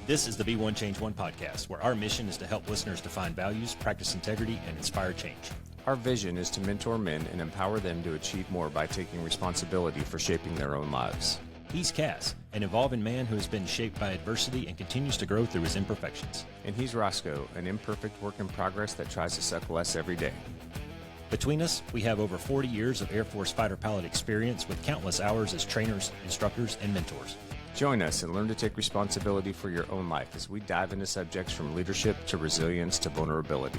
This is the Be One Change One podcast, where our mission is to help listeners define values, practice integrity, and inspire change. Our vision is to mentor men and empower them to achieve more by taking responsibility for shaping their own lives. He's Cass, an evolving man who has been shaped by adversity and continues to grow through his imperfections. And he's Roscoe, an imperfect work in progress that tries to suck less every day. Between us, we have over 40 years of Air Force fighter pilot experience with countless hours as trainers, instructors, and mentors. Join us and learn to take responsibility for your own life as we dive into subjects from leadership to resilience to vulnerability.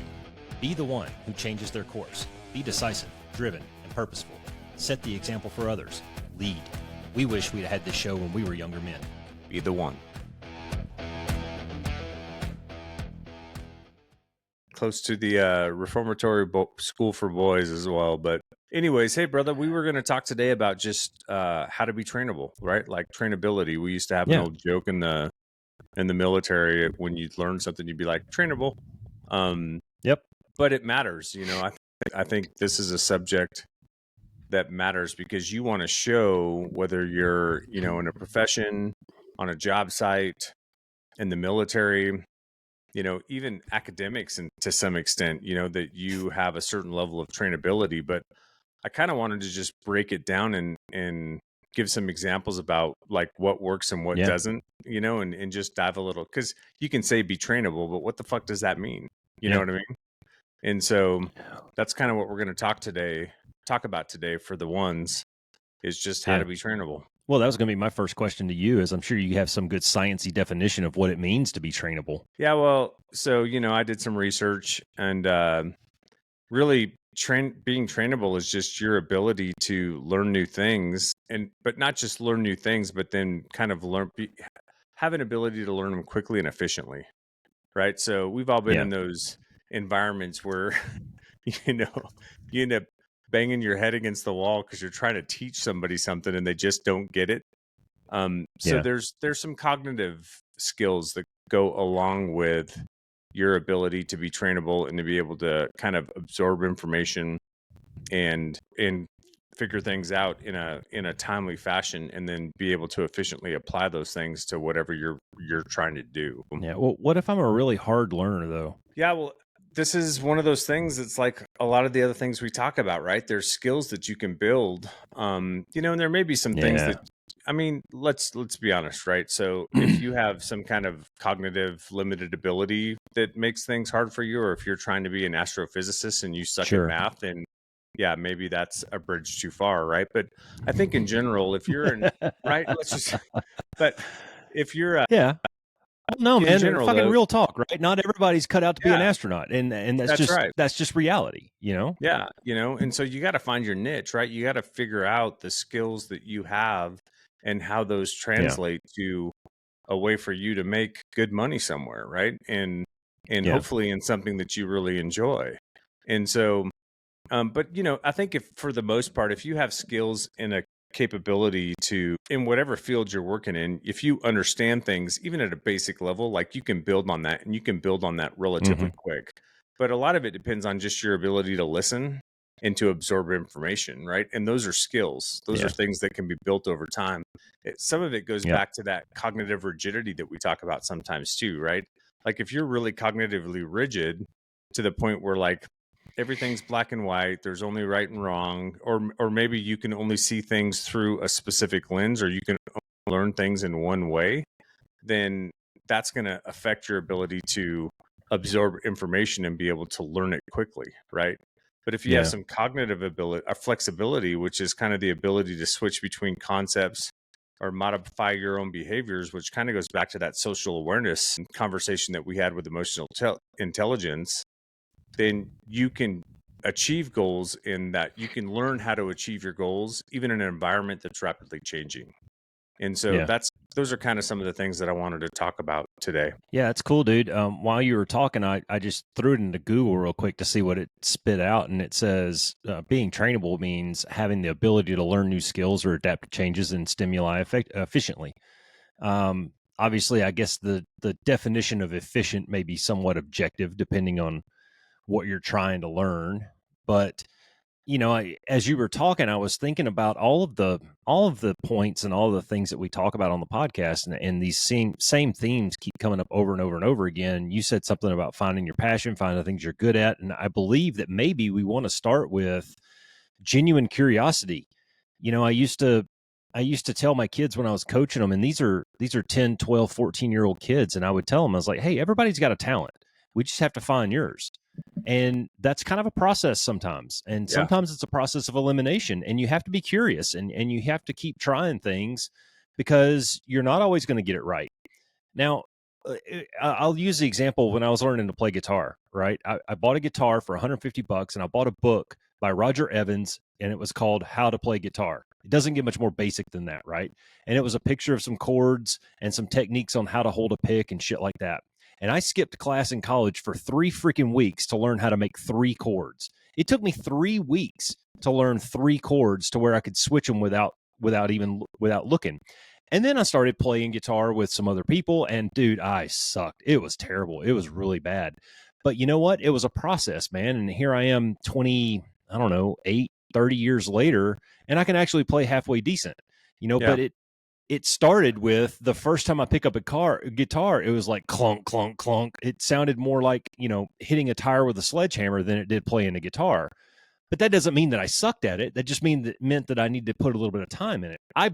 Be the one who changes their course. Be decisive, driven, and purposeful. Set the example for others. Lead. We wish we'd had this show when we were younger men. Be the one. Close to the reformatory school for boys as well. But anyways, hey, brother, we were going to talk today about just how to be trainable, right? Like trainability. We used to have an old joke in the military. When you'd learn something, you'd be like, trainable. Yep. But it matters. You know, I think this is a subject that matters because you want to show whether you're, you know, in a profession, on a job site, in the military, you know, even academics, and to some extent, you know, that you have a certain level of trainability. But I kind of wanted to just break it down and give some examples about like what works and what doesn't, you know, and just dive a little, because you can say be trainable, but what the fuck does that mean? You know what I mean? And so that's kind of what we're going to talk about today for the ones, is just how to be trainable. Well, that was going to be my first question to you, is I'm sure you have some good sciencey definition of what it means to be trainable. Yeah, well, so, you know, I did some research, and really being trainable is just your ability to learn new things, but not just learn new things, but then kind of have an ability to learn them quickly and efficiently, right? So we've all been in those environments where, you know, you end up banging your head against the wall because you're trying to teach somebody something and they just don't get it. So there's some cognitive skills that go along with your ability to be trainable and to be able to kind of absorb information and figure things out in a timely fashion, and then be able to efficiently apply those things to whatever you're trying to do. Yeah. Well, what if I'm a really hard learner though? Yeah. Well, this is one of those things that's like a lot of the other things we talk about, right? There's skills that you can build, you know, and there may be some things that, I mean, let's be honest, right? So if you have some kind of cognitive limited ability that makes things hard for you, or if you're trying to be an astrophysicist and you suck at math, and maybe that's a bridge too far, right? But I think in general, if you're right, but if you're no, man, general, fucking real talk, right? Not everybody's cut out to be an astronaut, and that's just reality, you know? Yeah, you know, and so you got to find your niche, right? You got to figure out the skills that you have and how those translate to a way for you to make good money somewhere, right? And hopefully in something that you really enjoy. And so, but you know, I think if for the most part, if you have skills and a capability to, in whatever field you're working in, if you understand things, even at a basic level, like you can build on that, and you can build on that relatively quick. But a lot of it depends on just your ability to listen and to absorb information, right? And those are skills. Those are things that can be built over time. Some of it goes back to that cognitive rigidity that we talk about sometimes too, right? Like if you're really cognitively rigid to the point where like everything's black and white, there's only right and wrong, or maybe you can only see things through a specific lens, or you can learn things in one way, then that's going to affect your ability to absorb information and be able to learn it quickly, right? But if you have some cognitive ability, or flexibility, which is kind of the ability to switch between concepts or modify your own behaviors, which kind of goes back to that social awareness conversation that we had with emotional intelligence, then you can achieve goals in that you can learn how to achieve your goals, even in an environment that's rapidly changing. And so those are kind of some of the things that I wanted to talk about today. Yeah, it's cool, dude. While you were talking, I just threw it into Google real quick to see what it spit out. And it says being trainable means having the ability to learn new skills or adapt to changes and stimuli efficiently. Obviously, I guess the definition of efficient may be somewhat objective depending on what you're trying to learn. But as you were talking, I was thinking about all of the points and all the things that we talk about on the podcast, and these same themes keep coming up over and over and over again. You said something about finding your passion, finding the things you're good at, and I believe that maybe we want to start with genuine curiosity. I used to tell my kids when I was coaching them, and these are 10, 12, 14-year-old kids, and I would tell them, I was like, hey, everybody's got a talent. We just have to find yours. And that's kind of a process sometimes. And Yeah. sometimes it's a process of elimination, and you have to be curious, and you have to keep trying things because you're not always going to get it right. Now, I'll use the example when I was learning to play guitar, right? I bought a guitar for $150 and I bought a book by Roger Evans, and it was called How to Play Guitar. It doesn't get much more basic than that, right? And it was a picture of some chords and some techniques on how to hold a pick and shit like that. And I skipped class in college for 3 freaking weeks to learn how to make 3 chords. It took me 3 weeks to learn 3 chords to where I could switch them without looking. And then I started playing guitar with some other people, and dude, I sucked. It was terrible. It was really bad. But you know what? It was a process, man. And here I am 20, I don't know, 30 years later, and I can actually play halfway decent. Yeah. But it started with the first time I pick up a guitar, it was like clunk, clunk, clunk. It sounded more like, hitting a tire with a sledgehammer than it did playing a guitar. But that doesn't mean that I sucked at it. That just meant that I need to put a little bit of time in it. I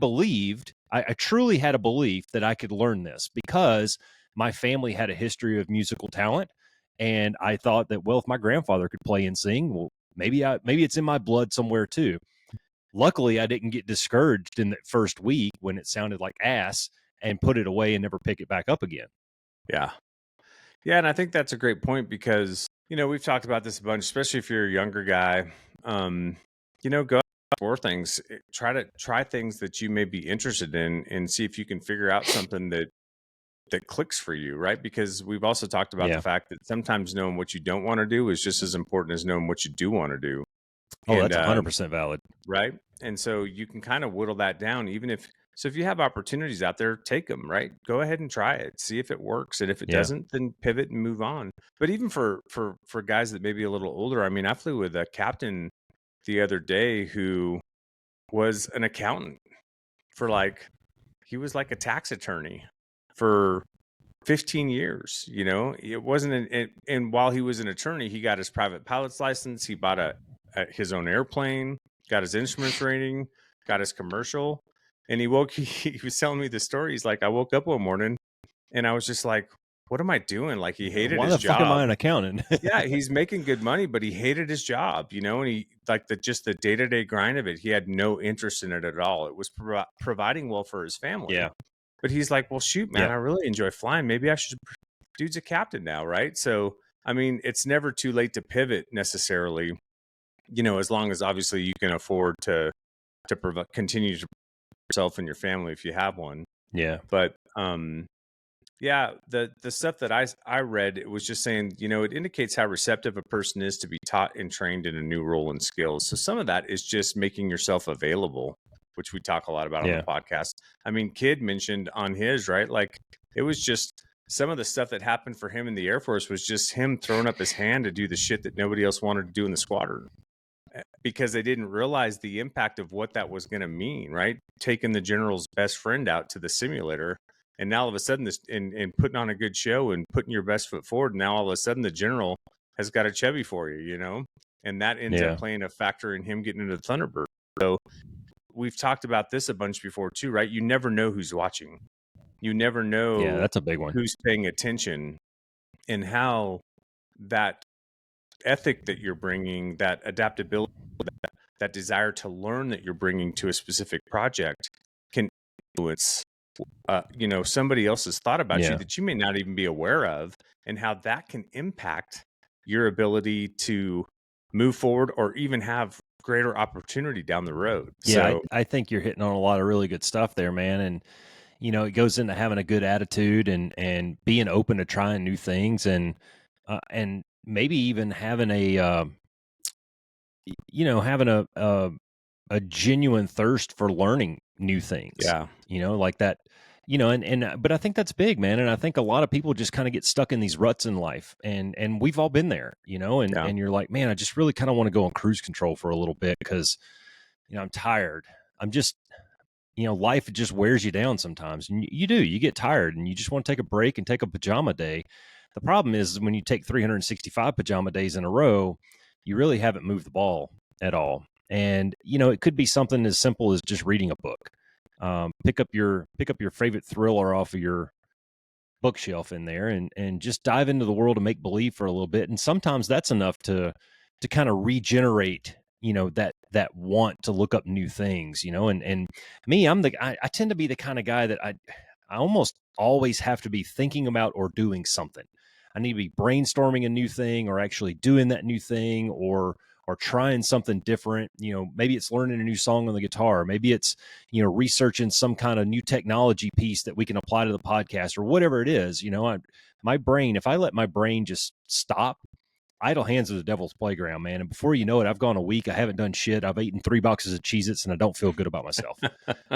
truly had a belief that I could learn this because my family had a history of musical talent. And I thought that, well, if my grandfather could play and sing, well, maybe it's in my blood somewhere too. Luckily, I didn't get discouraged in that first week when it sounded like ass and put it away and never pick it back up again. Yeah. Yeah. And I think that's a great point because, we've talked about this a bunch, especially if you're a younger guy. Go for things, try things that you may be interested in and see if you can figure out something that clicks for you, right? Because we've also talked about the fact that sometimes knowing what you don't want to do is just as important as knowing what you do want to do. Oh, And that's 100% valid. right. And so you can kind of whittle that down, so if you have opportunities out there, take them, right? Go ahead and try it, see if it works. And if it Yeah. doesn't, then pivot and move on. But even for guys that may be a little older, I mean, I flew with a captain the other day who was an accountant he was like a tax attorney for 15 years. It wasn't and while he was an attorney, he got his private pilot's license, he bought his own airplane, got his instruments rating, got his commercial. And he was telling me the story. He's like, I woke up one morning and I was just like, what am I doing? Like, he hated Why his the fuck am job. I an accountant? Yeah, he's making good money, but he hated his job, and he like just the day-to-day grind of it. He had no interest in it at all. It was providing well for his family. Yeah. But he's like, well, shoot, man, Yeah. I really enjoy flying. Maybe I should. Dude's a captain now, right? So, I mean, it's never too late to pivot necessarily, as long as obviously you can afford to continue to yourself and your family if you have one. Yeah. But yeah, the stuff that I read, it was just saying, it indicates how receptive a person is to be taught and trained in a new role and skills. So some of that is just making yourself available, which we talk a lot about on the podcast. I mean, Kid mentioned on his, right? Like, it was just some of the stuff that happened for him in the Air Force was just him throwing up his hand to do the shit that nobody else wanted to do in the squadron, because they didn't realize the impact of what that was going to mean, right? Taking the general's best friend out to the simulator, and now all of a sudden and putting on a good show and putting your best foot forward. And now all of a sudden the general has got a Chevy for you, and that ends up playing a factor in him getting into the Thunderbird. So we've talked about this a bunch before too, right? You never know who's watching. You never know that's a big one. Who's paying attention, and how that ethic that you're bringing, that adaptability, that desire to learn that you're bringing to a specific project can influence, somebody else's thought about you that you may not even be aware of, and how that can impact your ability to move forward or even have greater opportunity down the road. Yeah, So, I think you're hitting on a lot of really good stuff there, man. And it goes into having a good attitude and being open to trying new things, and maybe even having having a genuine thirst for learning new things. yeah, Like that. but I think that's big, man. And I think a lot of people just kind of get stuck in these ruts in life, and we've all been there, and Yeah. you're like, man, I just really kind of want to go on cruise control for a little bit because, I'm tired. I'm just, life just wears you down sometimes. And you get tired and you just want to take a break and take a pajama day. The problem is when you take 365 pajama days in a row, you really haven't moved the ball at all. And, it could be something as simple as just reading a book. Pick up your favorite thriller off of your bookshelf in there and just dive into the world of make believe for a little bit. And sometimes that's enough to kind of regenerate, that want to look up new things, and me, I tend to be the kind of guy that I almost always have to be thinking about or doing something. I need to be brainstorming a new thing or actually doing that new thing or trying something different. Maybe it's learning a new song on the guitar. Maybe it's, researching some kind of new technology piece that we can apply to the podcast or whatever it is. My brain, if I let my brain just stop, idle hands are the devil's playground, man. And before you know it, I've gone a week. I haven't done shit. I've eaten 3 boxes of Cheez-Its and I don't feel good about myself.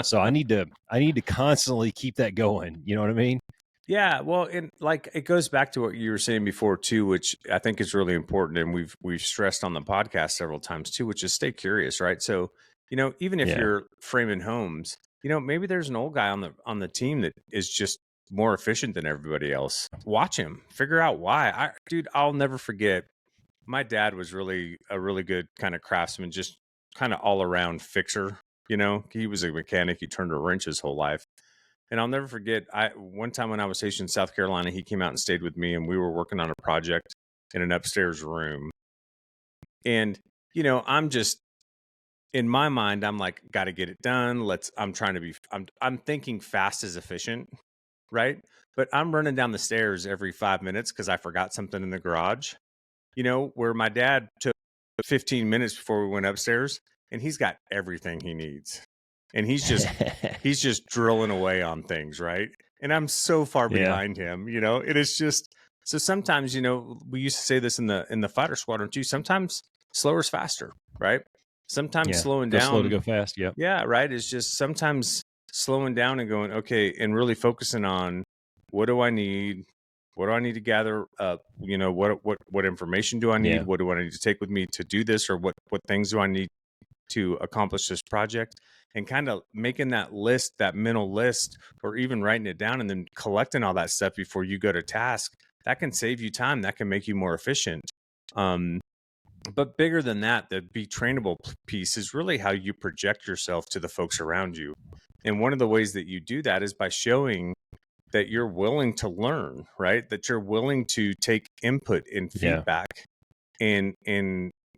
So I need to constantly keep that going. You know what I mean? Yeah, well, and like it goes back to what you were saying before too, which I think is really important, and we've stressed on the podcast several times too, which is stay curious, right? So, even if Yeah. you're framing homes, maybe there's an old guy on the team that is just more efficient than everybody else. Watch him, figure out why. Dude, I'll never forget. My dad was really a really good kind of craftsman, just kind of all around fixer. He was a mechanic. He turned a wrench his whole life. And I'll never forget, one time when I was stationed in South Carolina, he came out and stayed with me, and we were working on a project in an upstairs room. And I'm just in my mind, I'm like, got to get it done. I'm trying to be. I'm thinking fast is efficient, right? But I'm running down the stairs every 5 minutes because I forgot something in the garage. Where my dad took 15 minutes before we went upstairs, and he's got everything he needs, and he's just drilling away on things, right? And I'm so far Yeah. behind him. It is just so sometimes, we used to say this in the fighter squadron too. Sometimes slower is faster, right? Sometimes Yeah. slowing Go slow to down, go fast. Yep. yeah, right, is just sometimes slowing down and going, okay, and really focusing on what do I need? What do I need to gather up? What information do I need? Yeah. What do I need to take with me to do this? Or what things do I need to accomplish this project? And kind of making that list, that mental list, or even writing it down and then collecting all that stuff before you go to task, that can save you time. That can make you more efficient. But bigger than that, the be trainable piece is really how you project yourself to the folks around you. And one of the ways that you do that is by showing that you're willing to learn, right? That you're willing to take input and Yeah. feedback and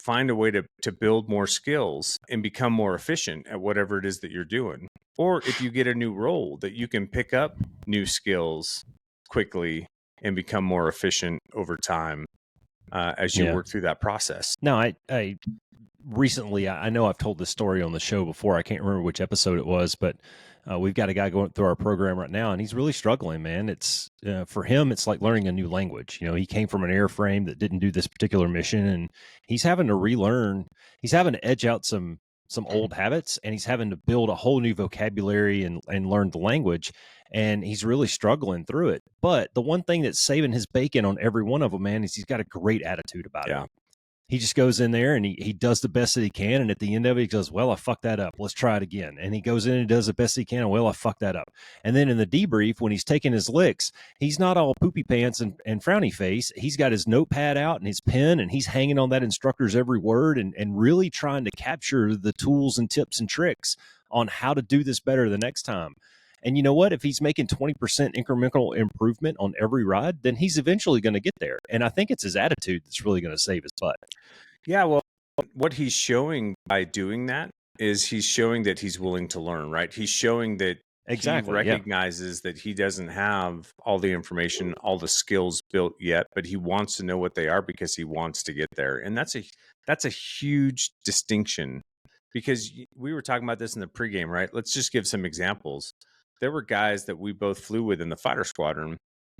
find a way to build more skills and become more efficient at whatever it is that you're doing. Or if you get a new role, that you can pick up new skills quickly and become more efficient over time as you Yeah. work through that process. No, I recently, I know I've told this story on the show before. I can't remember which episode it was, but we've got a guy going through our program right now, and he's really struggling, man. It's for him, it's like learning a new language. He came from an airframe that didn't do this particular mission, and he's having to relearn. He's having to edge out some old habits, and he's having to build a whole new vocabulary and learn the language. And he's really struggling through it. But the one thing that's saving his bacon on every one of them, man, is he's got a great attitude about it. Yeah. He just goes in there and he does the best that he can. And at the end of it, he goes, well, I fucked that up. Let's try it again. And he goes in and does the best he can. And, well, I fucked that up. And then in the debrief, when he's taking his licks, he's not all poopy pants and frowny face. He's got his notepad out and his pen, and he's hanging on that instructor's every word and really trying to capture the tools and tips and tricks on how to do this better the next time. And you know what? If he's making 20% incremental improvement on every ride, then he's eventually going to get there. And I think it's his attitude that's really going to save his butt. Yeah. Well, what he's showing by doing that is he's showing that he's willing to learn, right? He's showing that Exactly. he recognizes that he doesn't have all the information, all the skills built yet, but he wants to know what they are because he wants to get there. And that's a huge distinction, because we were talking about this in the pregame, right? Let's just give some examples. There were guys that we both flew with in the fighter squadron,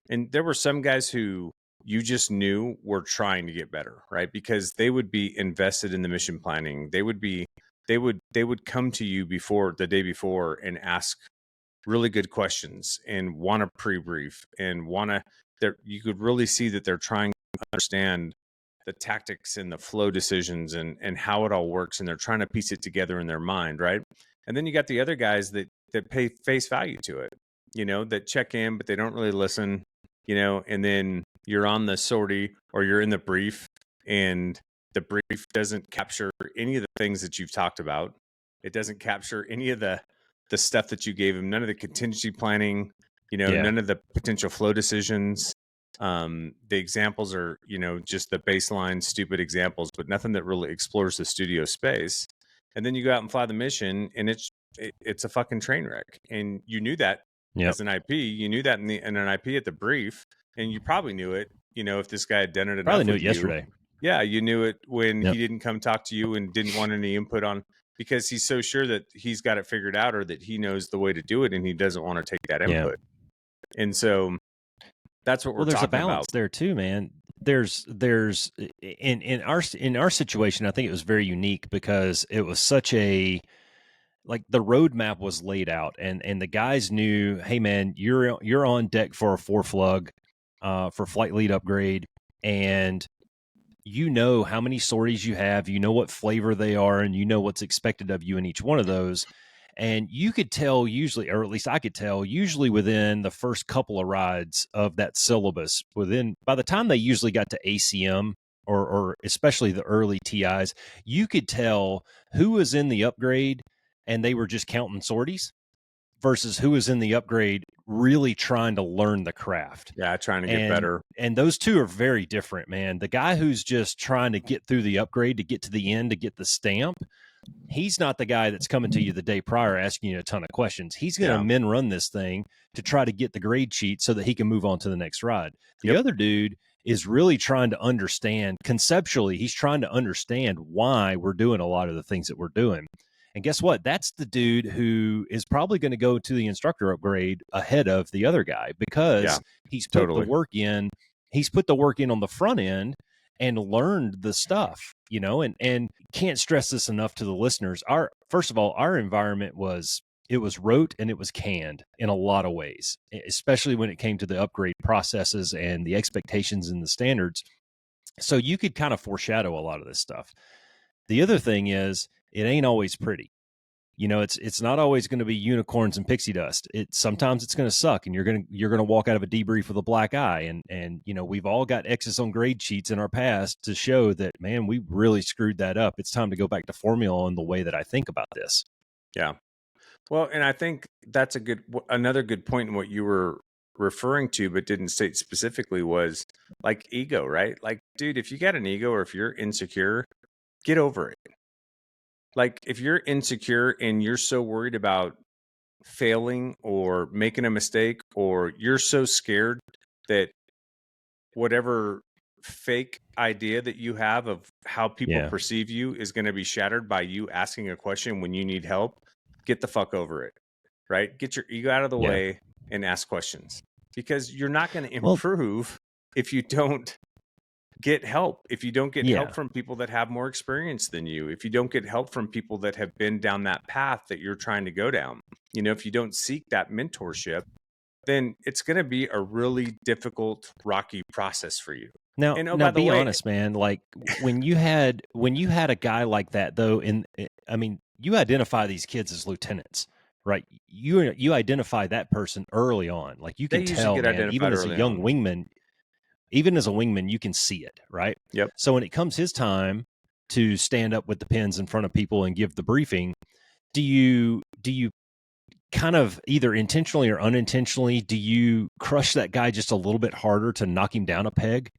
and there were some guys who you just knew were trying to get better, right? Because they would be invested in the mission planning. They would come to you the day before and ask really good questions and want to pre-brief and want to, you could really see that they're trying to understand the tactics and the flow decisions and how it all works, and they're trying to piece it together in their mind, right? And then you got the other guys that pay face value to it, that check in but they don't really listen, and then you're on the sortie or you're in the brief, and the brief doesn't capture any of the things that you've talked about. It doesn't capture any of the stuff that you gave him, none of the contingency planning, Yeah. none of the potential flow decisions. The examples are, just the baseline stupid examples, but nothing that really explores the studio space. And then you go out and fly the mission, and it's a fucking train wreck. And you knew that Yep. as an IP. You knew that in an IP at the brief, and you probably knew it, if this guy had done it Probably enough knew with it you. yesterday. Yeah, you knew it when Yep. he didn't come talk to you and didn't want any input on, because he's so sure that he's got it figured out or that he knows the way to do it, and he doesn't want to take that Yeah. input. And so that's what we're There's a talking balance about. there too, man. There's in our situation, I think it was very unique because it was such a, like, the roadmap was laid out, and the guys knew, hey man, you're on deck for a 4 flug for flight lead upgrade, and you know how many sorties you have, you know what flavor they are, and you know what's expected of you in each one of those. And you could tell usually, or at least I could tell, usually within the first couple of rides of that syllabus, by the time they usually got to ACM, or especially the early TIs, you could tell who was in the upgrade and they were just counting sorties versus who was in the upgrade really trying to learn the craft. Yeah, trying to get and better. and those two are very different, man. The guy who's just trying to get through the upgrade to get to the end to get the stamp, he's not the guy that's coming to you the day prior asking you a ton of questions. He's going to min run this thing to try to get the grade sheet so that he can move on to the next ride. The other dude is really trying to understand conceptually, he's trying to understand why we're doing a lot of the things that we're doing. And guess what? That's the dude who is probably going to go to the instructor upgrade ahead of the other guy because he's put the work in. He's put the work in on the front end and learned the stuff, and can't stress this enough to the listeners. First of all, our environment was rote and it was canned in a lot of ways, especially when it came to the upgrade processes and the expectations and the standards. So you could kind of foreshadow a lot of this stuff. The other thing is, it ain't always pretty. It's not always going to be unicorns and pixie dust. Sometimes it's going to suck, and you're going to walk out of a debrief with a black eye. And we've all got X's on grade sheets in our past to show that, man, we really screwed that up. It's time to go back to formula in the way that I think about this. Yeah. Well, and I think that's another good point in what you were referring to, but didn't state specifically, was like ego, right? Like, dude, if you got an ego or if you're insecure, get over it. Like, if you're insecure and you're so worried about failing or making a mistake, or you're so scared that whatever fake idea that you have of how people perceive you is going to be shattered by you asking a question when you need help, get the fuck over it, right? Get your ego out of the way and ask questions, because you're not going to improve if you don't get help. If you don't get help from people that have more experience than you, if you don't get help from people that have been down that path that you're trying to go down, if you don't seek that mentorship, then it's going to be a really difficult, rocky process for you. Now, and now be honest, man. Like, when you had a guy like that, though, you identify these kids as lieutenants, right? You identify that person early on. Like, you can tell, man, even as a young wingman, you can see it, right? Yep. So when it comes his time to stand up with the pens in front of people and give the briefing, do you kind of, either intentionally or unintentionally, do you crush that guy just a little bit harder to knock him down a peg?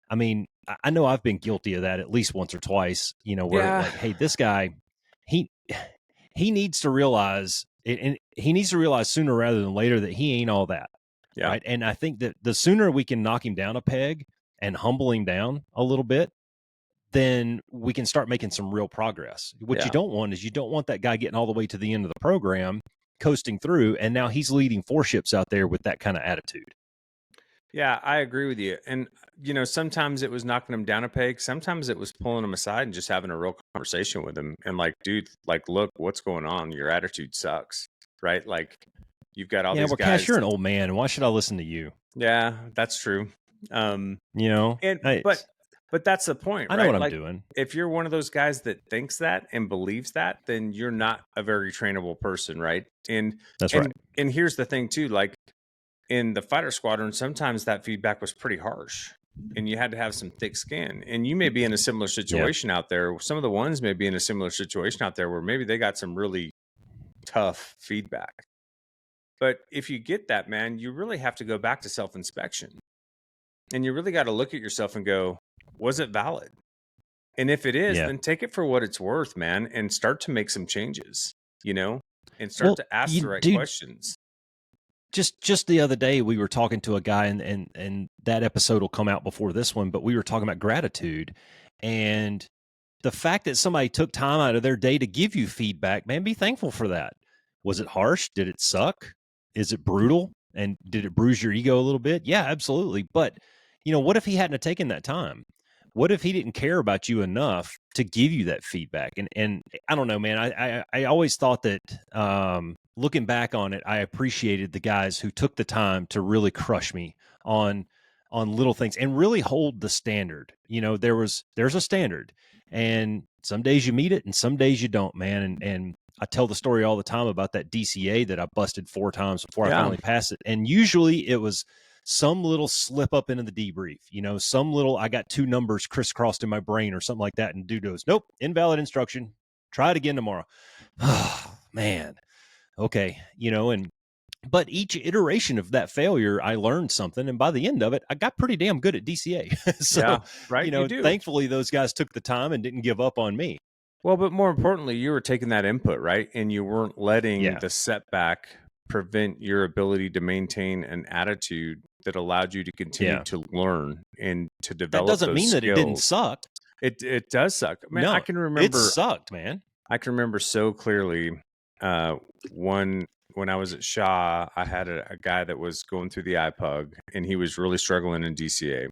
I mean, I know I've been guilty of that at least once or twice, where like, hey, this guy, he needs to realize, and he needs to realize sooner rather than later that he ain't all that. Yeah. Right. And I think that the sooner we can knock him down a peg and humble him down a little bit, then we can start making some real progress. What you don't want is, you don't want that guy getting all the way to the end of the program, coasting through, and now he's leading 4 ships out there with that kind of attitude. Yeah, I agree with you. And, sometimes it was knocking him down a peg. Sometimes it was pulling him aside and just having a real conversation with him. And like, dude, like, look, what's going on? Your attitude sucks, right? Like, You've got all Yeah, these well, Cash, guys. you're an old man. Why should I listen to you? Yeah, that's true. Um, You know, and but that's the point, I know what right? I'm Like, doing. if you're one of those guys that thinks that and believes that, then you're not a very trainable person, right? And That's right. and and here's the thing too, like in the fighter squadron, sometimes that feedback was pretty harsh. And you had to have some thick skin. And you may be in a similar Yeah. situation out there. Some of the ones may be in a similar situation out there where maybe they got some really tough feedback. But if you get that, man, you really have to go back to self inspection. And you really got to look at yourself and go, was it valid? And if it is, Yeah. then take it for what it's worth, man, and start to make some changes, you know, and start Well, to ask you the right dude, questions. just the other day we were talking to a guy, and that episode will come out before this one, but we were talking about gratitude and the fact that somebody took time out of their day to give you feedback, man, be thankful for that. Was it harsh? Did it suck? Is it brutal? And did it bruise your ego a little bit? Yeah, absolutely. But, what if he hadn't have taken that time? What if he didn't care about you enough to give you that feedback? And I don't know, man. I always thought that looking back on it, I appreciated the guys who took the time to really crush me on little things and really hold the standard. There's a standard, and some days you meet it and some days you don't, man. And I tell the story all the time about that DCA that I busted 4 times before I Yeah. finally passed it. And usually it was some little slip up into the debrief, some little, I got 2 numbers crisscrossed in my brain or something like that. And dude goes, nope, invalid instruction. Try it again tomorrow. Oh, man. Okay. But each iteration of that failure, I learned something. And by the end of it, I got pretty damn good at DCA. So, Yeah. Right. You do. thankfully those guys took the time and didn't give up on me. Well, but more importantly, you were taking that input, right? And you weren't letting Yeah. the setback prevent your ability to maintain an attitude that allowed you to continue Yeah. to learn and to That develop doesn't those mean that it didn't skills. suck. It does suck. Man, No, it sucked, man. I can remember so clearly one when I was at Shaw, I had a guy that was going through the iPug and he was really struggling in DCA.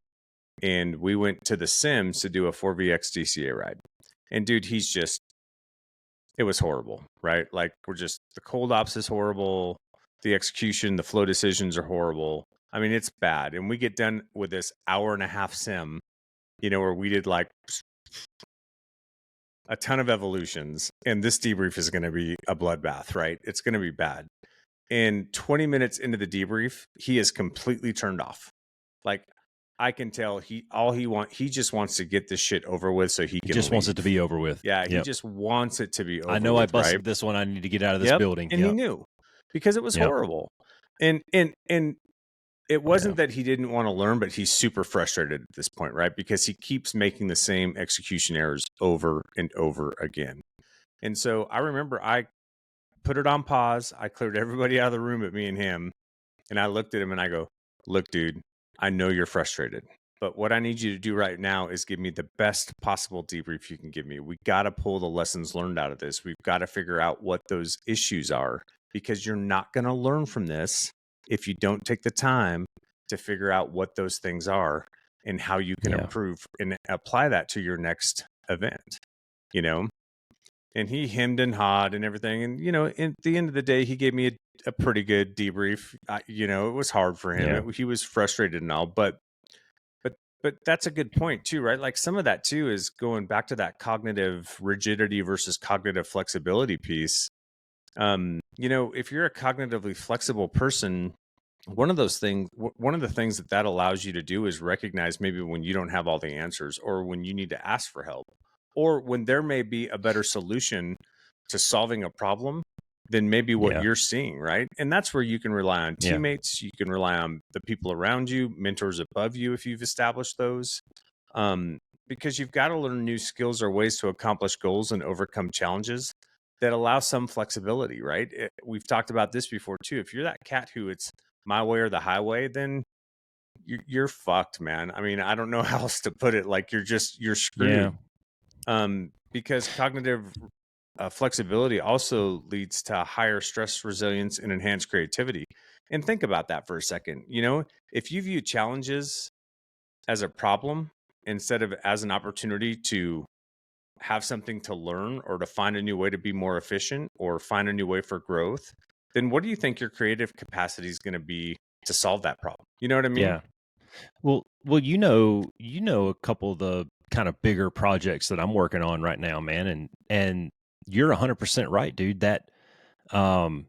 And we went to the Sims to do a 4VX DCA ride. And dude, it was horrible, right? Like the cold ops is horrible. The execution, the flow decisions are horrible. I mean, it's bad. And we get done with this hour-and-a-half sim, where we did like a ton of evolutions. And this debrief is going to be a bloodbath, right? It's going to be bad. And 20 minutes into the debrief, he is completely turned off. Like, I can tell he just wants to get this shit over with so he can Just wants it to leave. be over with. Yeah, he Yep. just wants it to be over I know I with, busted right? this one. I need to get out of this Yep. building. And he Yep. knew because it was Yep. horrible. And it wasn't that he didn't want to learn, but he's super frustrated at this point, right? Because he keeps making the same execution errors over and over again. And so I remember I put it on pause. I cleared everybody out of the room but me and him. And I looked at him and I go, look, dude, I know you're frustrated, but what I need you to do right now is give me the best possible debrief you can give me. We got to pull the lessons learned out of this. We've got to figure out what those issues are because you're not going to learn from this if you don't take the time to figure out what those things are and how you can improve and apply that to your next event, And he hemmed and hawed and everything. And, at the end of the day, he gave me a pretty good debrief. It was hard for him. Yeah. He was frustrated and all, but that's a good point too, right? Like some of that too is going back to that cognitive rigidity versus cognitive flexibility piece. If you're a cognitively flexible person, one of the things that allows you to do is recognize maybe when you don't have all the answers or when you need to ask for help or when there may be a better solution to solving a problem than maybe what you're seeing, right? And that's where you can rely on teammates. You can rely on the people around you, mentors above you if you've established those, because you've got to learn new skills or ways to accomplish goals and overcome challenges that allow some flexibility, right? We've talked about this before too. If you're that cat who it's my way or the highway, then you're fucked, man. I mean, I don't know how else to put it. Like you're screwed. Because cognitive flexibility also leads to higher stress resilience and enhanced creativity. And think about that for a second. If you view challenges as a problem instead of as an opportunity to have something to learn or to find a new way to be more efficient or find a new way for growth, then what do you think your creative capacity is going to be to solve that problem? You know what I mean? Yeah. Well, you know a couple of the kind of bigger projects that I'm working on right now, man, and you're 100% right, dude. Um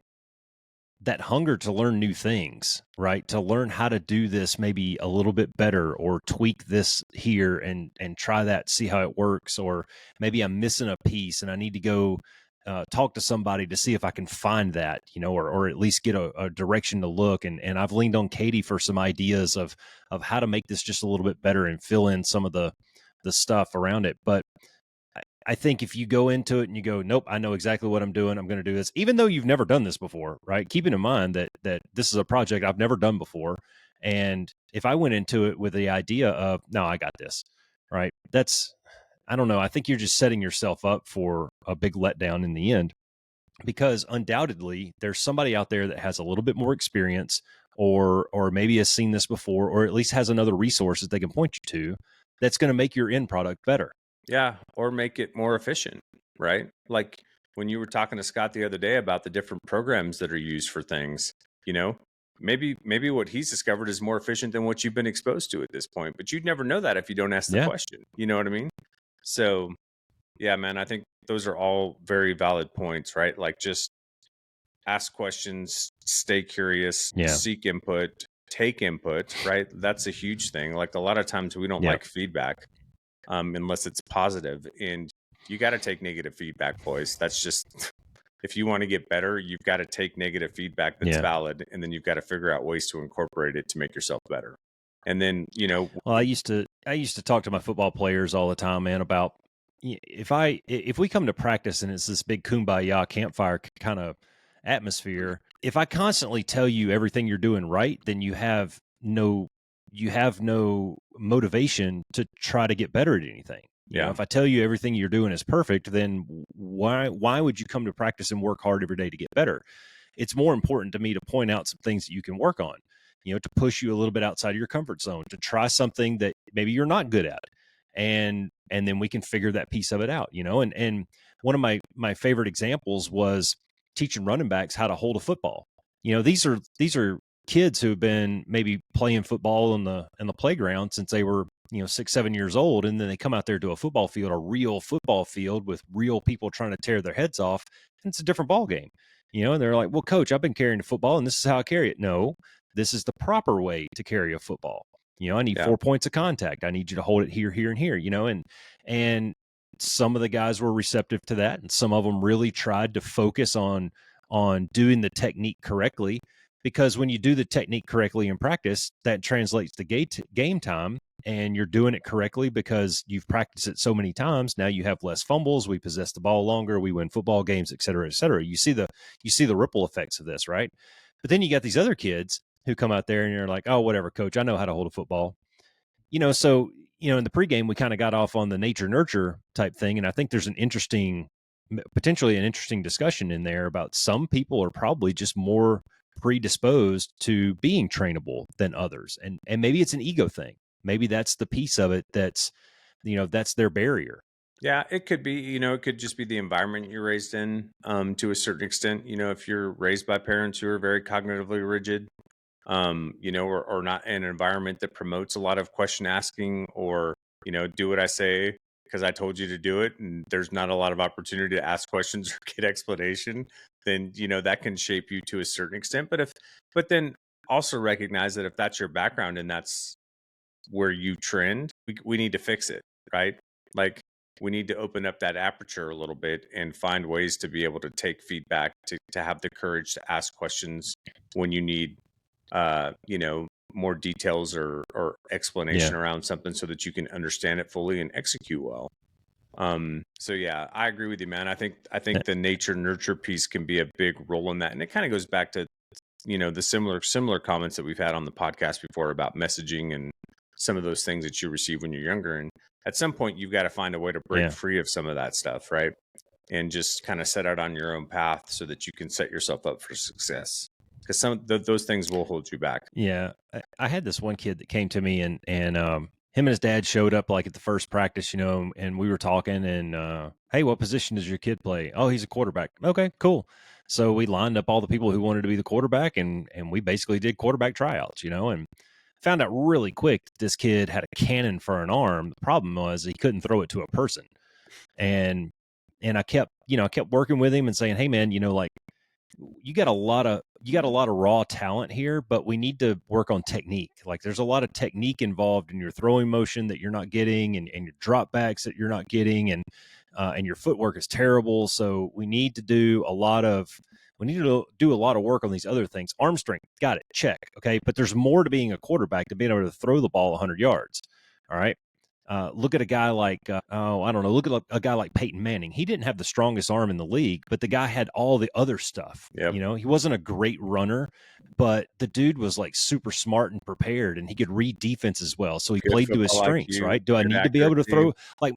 that hunger to learn new things, right? To learn how to do this maybe a little bit better, or tweak this here and try that, see how it works. Or maybe I'm missing a piece and I need to go talk to somebody to see if I can find that, or at least get a direction to look. And I've leaned on Katie for some ideas of how to make this just a little bit better and fill in some of the stuff around it. But I think if you go into it and you go, nope, I know exactly what I'm doing, I'm going to do this, even though you've never done this before, right? Keeping in mind that this is a project I've never done before. And if I went into it with the idea of, no, I got this, right? I don't know. I think you're just setting yourself up for a big letdown in the end, because undoubtedly there's somebody out there that has a little bit more experience, or maybe has seen this before, or at least has another resource that they can point you to that's going to make your end product better. Yeah, or make it more efficient, right? Like when you were talking to Scott the other day about the different programs that are used for things, you know, maybe what he's discovered is more efficient than what you've been exposed to at this point, but you'd never know that if you don't ask the Yeah. question. You know what I mean? So, yeah, man, I think those are all very valid points, right? Like just ask questions, stay curious, Yeah. seek input, take input, right? That's a huge thing. Like a lot of times we don't Yeah. like feedback unless it's positive. And you got to take negative feedback, boys. That's just, if you want to get better, you've got to take negative feedback that's Yeah. valid. And then you've got to figure out ways to incorporate it to make yourself better. And then, Well, I used to talk to my football players all the time, man, about if we come to practice and it's this big kumbaya campfire kind of atmosphere, if I constantly tell you everything you're doing right, then you have no motivation to try to get better at anything. yeah, If I tell you everything you're doing is perfect, then why would you come to practice and work hard every day to get better? It's more important to me to point out some things that you can work on, to push you a little bit outside of your comfort zone, to try something that maybe you're not good at. And then we can figure that piece of it out, and one of my favorite examples was teaching running backs how to hold a football. These are kids who have been maybe playing football in the playground since they were 6-7 years old, and then they come out there to a football field, a real football field with real people trying to tear their heads off, and it's a different ball game. And they're like, well, coach, I've been carrying a football and this is how I carry it. No, this is the proper way to carry a football. I need yeah, 4 points of contact. I need you to hold it here, here, and here, and some of the guys were receptive to that. And some of them really tried to focus on doing the technique correctly, because when you do the technique correctly in practice, that translates to game time, and you're doing it correctly because you've practiced it so many times. Now you have less fumbles. We possess the ball longer. We win football games, et cetera, et cetera. You see the ripple effects of this, right? But then you got these other kids who come out there and you're like, oh, whatever, coach, I know how to hold a football. So, in the pregame, we kind of got off on the nature nurture type thing. And I think there's potentially an interesting discussion in there about some people are probably just more predisposed to being trainable than others. And maybe it's an ego thing. Maybe that's the piece of it that's their barrier. yeah. It could be, it could just be the environment you're raised in to a certain extent. If you're raised by parents who are very cognitively rigid, or not in an environment that promotes a lot of question asking, or, do what I say because I told you to do it, and there's not a lot of opportunity to ask questions or get explanation, then, that can shape you to a certain extent. But then also recognize that if that's your background and that's where you trend, we need to fix it, right? Like we need to open up that aperture a little bit and find ways to be able to take feedback, to have the courage to ask questions when you need more details or Yeah. explanation around something so that you can understand it fully and execute well. So yeah, I agree with you, man. I think the nature nurture piece can be a big role in that. And it kind of goes back to, the similar comments that we've had on the podcast before about messaging and some of those things that you receive when you're younger. And at some point you've got to find a way to break Yeah. free of some of that stuff, right? And just kind of set out on your own path so that you can set yourself up for success. Because those things will hold you back. Yeah. I had this one kid that came to me and him and his dad showed up like at the first practice, and we were talking and, hey, what position does your kid play? Oh, he's a quarterback. Okay, cool. So we lined up all the people who wanted to be the quarterback and we basically did quarterback tryouts, and found out really quick that this kid had a cannon for an arm. The problem was he couldn't throw it to a person. And I kept working with him and saying, hey man, like you got a lot of raw talent here, but we need to work on technique. Like there's a lot of technique involved in your throwing motion that you're not getting, and your drop backs that you're not getting, and your footwork is terrible. So we need to do a lot of work on these other things. Arm strength, got it, check. Okay, but there's more to being a quarterback than being able to throw the ball 100 yards. All right. Look at a guy like, I don't know, look at a guy like Peyton Manning. He didn't have the strongest arm in the league, but the guy had all the other stuff. Yep. He wasn't a great runner, but the dude was like super smart and prepared, and he could read defense as well. So he Good played to his football strengths, IQ, right? Do I good need to be able to accuracy. throw? Like,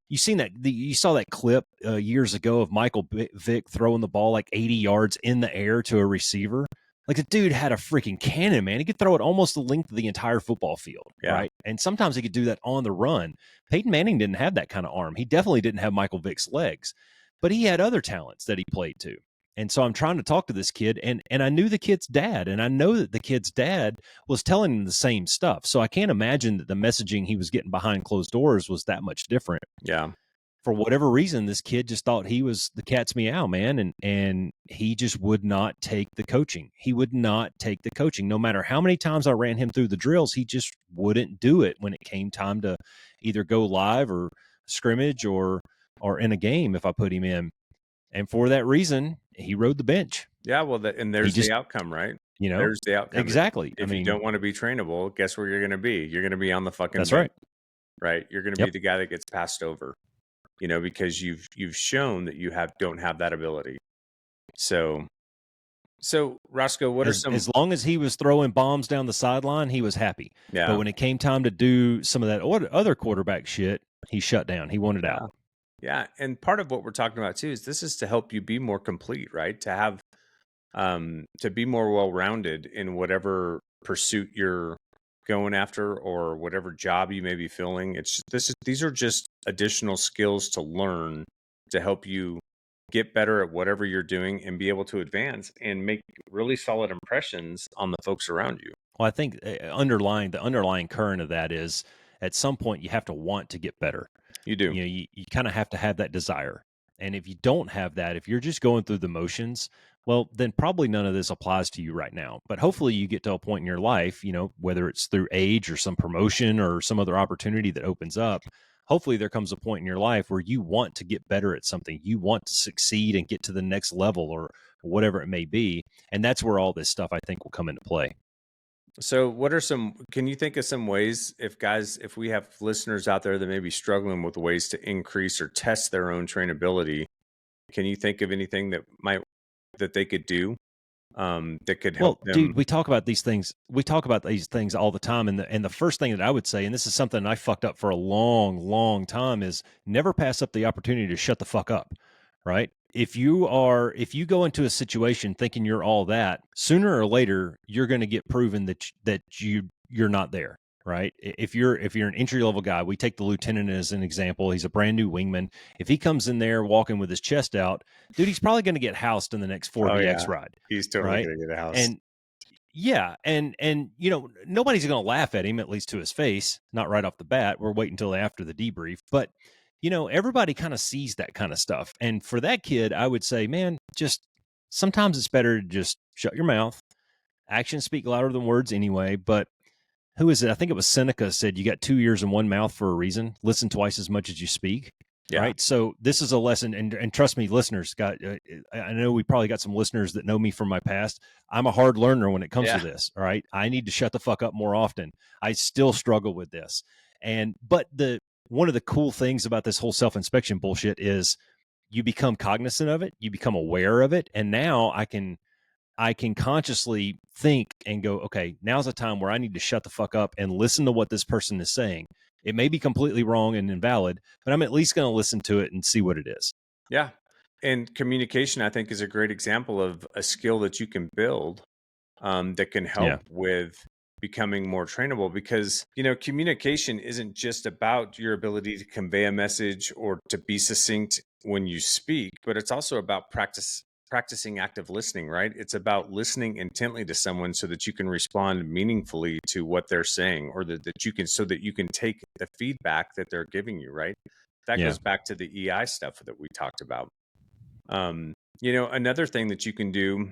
you saw that clip years ago of Michael Vick throwing the ball like 80 yards in the air to a receiver. Like the dude had a freaking cannon, man. He could throw it almost the length of the entire football field, Yeah. right? And sometimes he could do that on the run. Peyton Manning didn't have that kind of arm. He definitely didn't have Michael Vick's legs, but he had other talents that he played to. And so I'm trying to talk to this kid, and I knew the kid's dad, and I know that the kid's dad was telling him the same stuff. So I can't imagine that the messaging he was getting behind closed doors was that much different. Yeah. For whatever reason, this kid just thought he was the cat's meow, man. And he just would not take the coaching. He would not take the coaching. No matter how many times I ran him through the drills, he just wouldn't do it when it came time to either go live or scrimmage or in a game if I put him in. And for that reason, he rode the bench. Yeah. Well, and He there's the just, outcome, right? There's the outcome. exactly. I If you mean, don't want to be trainable, guess where you're going to be? You're going to be on the fucking that's bench, right. right? You're going to be Yep. the guy that gets passed over, because you've shown that you don't have that ability. So Roscoe, what are some? As long as he was throwing bombs down the sideline, he was happy. Yeah. But when it came time to do some of that other quarterback shit, he shut down. He wanted out. Yeah. And part of what we're talking about too is this is to help you be more complete, right? To have to be more well-rounded in whatever pursuit you're going after or whatever job you may be filling. These are just additional skills to learn to help you get better at whatever you're doing and be able to advance and make really solid impressions on the folks around you. Well, I think the underlying current of that is at some point you have to want to get better. You do. You kind of have to have that desire. And if you don't have that, if you're just going through the motions, well, then probably none of this applies to you right now. But hopefully you get to a point in your life, whether it's through age or some promotion or some other opportunity that opens up. Hopefully there comes a point in your life where you want to get better at something. You want to succeed and get to the next level or whatever it may be. And that's where all this stuff I think will come into play. So can you think of some ways if we have listeners out there that may be struggling with ways to increase or test their own trainability, can you think of anything that they could do that could help them? Dude, we talk about these things. We talk about these things all the time. And the first thing that I would say, and this is something I fucked up for a long, long time, is never pass up the opportunity to shut the fuck up. Right? If you go into a situation thinking you're all that, sooner or later you're going to get proven that you're not there. Right? If you're an entry level guy, we take the lieutenant as an example. He's a brand new wingman. If he comes in there walking with his chest out, dude, he's probably going to get housed in the next 4DX ride. He's totally right? going to get a house. And yeah, and nobody's going to laugh at him, at least to his face, not right off the bat. We're waiting until after the debrief, but everybody kind of sees that kind of stuff. And for that kid, I would say, man, just sometimes it's better to just shut your mouth. Actions speak louder than words anyway. But who is it? I think it was Seneca said, you got 2 ears and one mouth for a reason. Listen twice as much as you speak. Yeah. Right. So this is a lesson. And trust me, listeners, I know we probably got some listeners that know me from my past. I'm a hard learner when it comes to this. All right. I need to shut the fuck up more often. I still struggle with this. But one of the cool things about this whole self-inspection bullshit is you become cognizant of it. You become aware of it. And now I can consciously think and go, okay, now's a time where I need to shut the fuck up and listen to what this person is saying. It may be completely wrong and invalid, but I'm at least going to listen to it and see what it is. Yeah. And communication, I think, is a great example of a skill that you can build that can help with becoming more trainable because, communication isn't just about your ability to convey a message or to be succinct when you speak, but it's also about practicing active listening, right? It's about listening intently to someone so that you can respond meaningfully to what they're saying, or that you can, so that you can take the feedback that they're giving you, right? That Yeah. goes back to the EI stuff that we talked about. Another thing that you can do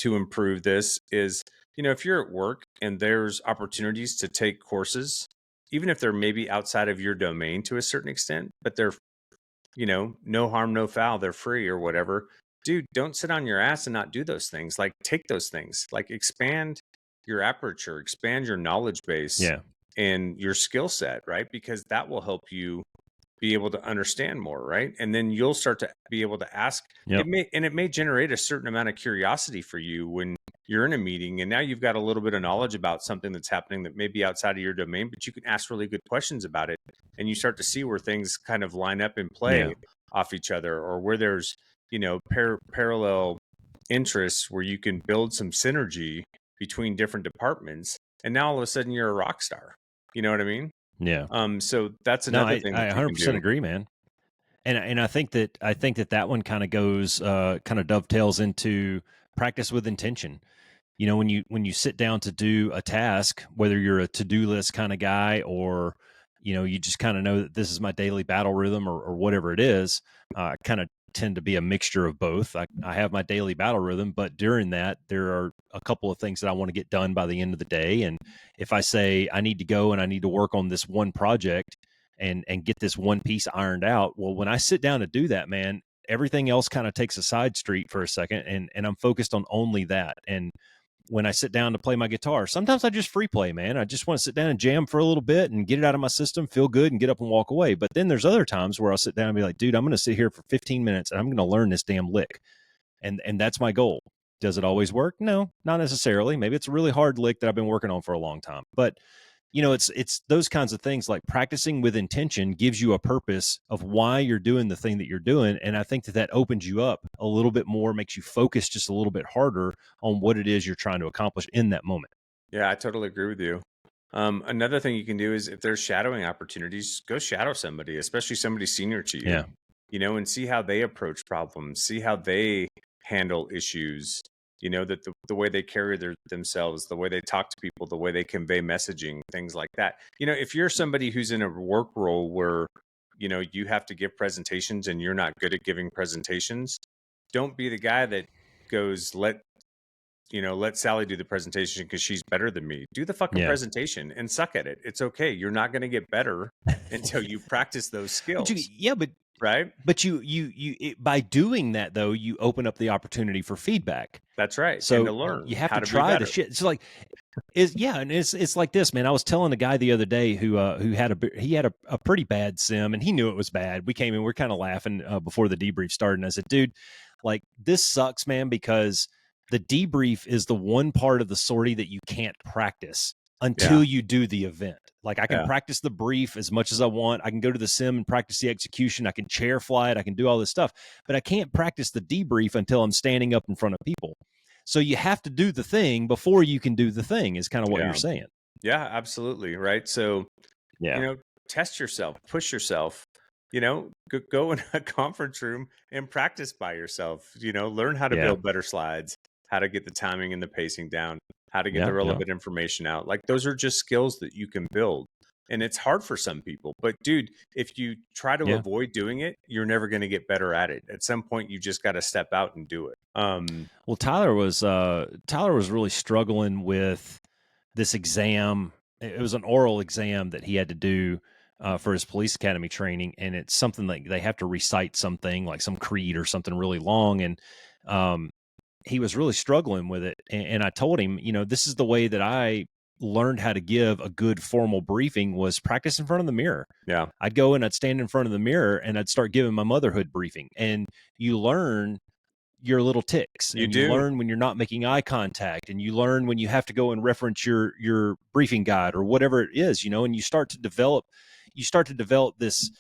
to improve this is, if you're at work and there's opportunities to take courses, even if they're maybe outside of your domain to a certain extent, but they're, no harm, no foul, they're free or whatever. Dude, don't sit on your ass and not do those things. Like, take those things, like expand your aperture, expand your knowledge base Yeah. and your skill set, right? Because that will help you be able to understand more, right? And then you'll start to be able to ask. Yep. It may generate a certain amount of curiosity for you when you're in a meeting and now you've got a little bit of knowledge about something that's happening that may be outside of your domain, but you can ask really good questions about it, and you start to see where things kind of line up and Yeah. play off each other, or where there's, parallel interests where you can build some synergy between different departments, and now all of a sudden you're a rock star. You know what I mean? Yeah. So that's No, another thing I that you can 100% do. agree, man. And I think that that one kind of goes kind of dovetails into practice with intention. When you sit down to do a task, whether you're a to-do list kind of guy, or you just kind of know that this is my daily battle rhythm, or whatever it is. I kind of tend to be a mixture of both. I have my daily battle rhythm, but during that there are a couple of things that I want to get done by the end of the day. And if I say I need to go and I need to work on this one project and get this one piece ironed out, well, when I sit down to do that, man, everything else kind of takes a side street for a second, and I'm focused on only that. And when I sit down to play my guitar, sometimes I just free play, man. I just want to sit down and jam for a little bit and get it out of my system, feel good, and get up and walk away. But then there's other times where I'll sit down and be like, dude, I'm going to sit here for 15 minutes and I'm going to learn this damn lick. And that's my goal. Does it always work? No, not necessarily. Maybe it's a really hard lick that I've been working on for a long time. But it's those kinds of things, like practicing with intention gives you a purpose of why you're doing the thing that you're doing. And I think that that opens you up a little bit more, makes you focus just a little bit harder on what it is you're trying to accomplish in that moment. Yeah, I totally agree with you. Another thing you can do is, if there's shadowing opportunities, go shadow somebody, especially somebody senior to you, Yeah. and see how they approach problems, see how they handle issues, that the way they carry themselves, the way they talk to people, the way they convey messaging, things like that. If you're somebody who's in a work role where, you have to give presentations and you're not good at giving presentations, don't be the guy that goes, let Sally do the presentation because she's better than me. Do the fucking Yeah. presentation and suck at it. It's okay. You're not going to get better until you practice those But skills, but right? by doing that though, you open up the opportunity for feedback. That's right. And So to you learn have how to to be try the better. shit. It's like, and it's like this, man. I was telling a guy the other day who had a pretty bad sim, and he knew it was bad. We came in, we're kind of laughing before the debrief started, and I said, dude, like, this sucks, man, because the debrief is the one part of the sortie that you can't practice Yeah. until you do the event. Like, I can Yeah. practice the brief as much as I want. I can go to the sim and practice the execution. I can chair fly it. I can do all this stuff, but I can't practice the debrief until I'm standing up in front of people. So you have to do the thing before you can do the thing, is kind of what you're Yeah. saying. Yeah, absolutely. Right. So, Yeah. test yourself, push yourself, go in a conference room and practice by yourself, learn how to Yeah. build better slides, how to get the timing and the pacing down, how to get the Yeah. Yeah. relevant information out. Like, those are just skills that you can build. And it's hard for some people, but dude, if you try to Yeah. avoid doing it, you're never going to get better at it. At some point, you just got to step out and do it. Well, Tyler was really struggling with this exam. It was an oral exam that he had to do for his police academy training, and it's something like they have to recite something like some creed or something really long, and um, he was really struggling with it. And I told him, this is the way that I learned how to give a good formal briefing, was practice in front of the mirror. Yeah, I'd go and I'd stand in front of the mirror and I'd start giving my motherhood briefing, and you learn your little ticks, you and you do. learn when you're not making eye contact, and you learn when you have to go and reference your briefing guide or whatever it is, and you start to develop this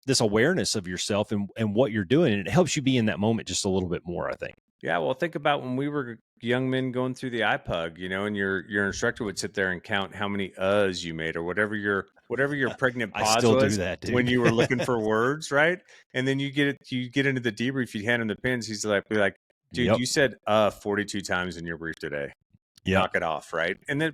this awareness of yourself and what you're doing, and it helps you be in that moment just a little bit more, I think. Yeah, well, think about when we were young men going through the iPug, you know, and your instructor would sit there and count how many uhs you made or whatever your pregnant I pause still do was that, when dude. you were looking for words, right? And then you get into the debrief, you hand him the pins, he's like, be like, dude, Yep. you said 42 times in your brief today. Yep. Knock it off, right? And then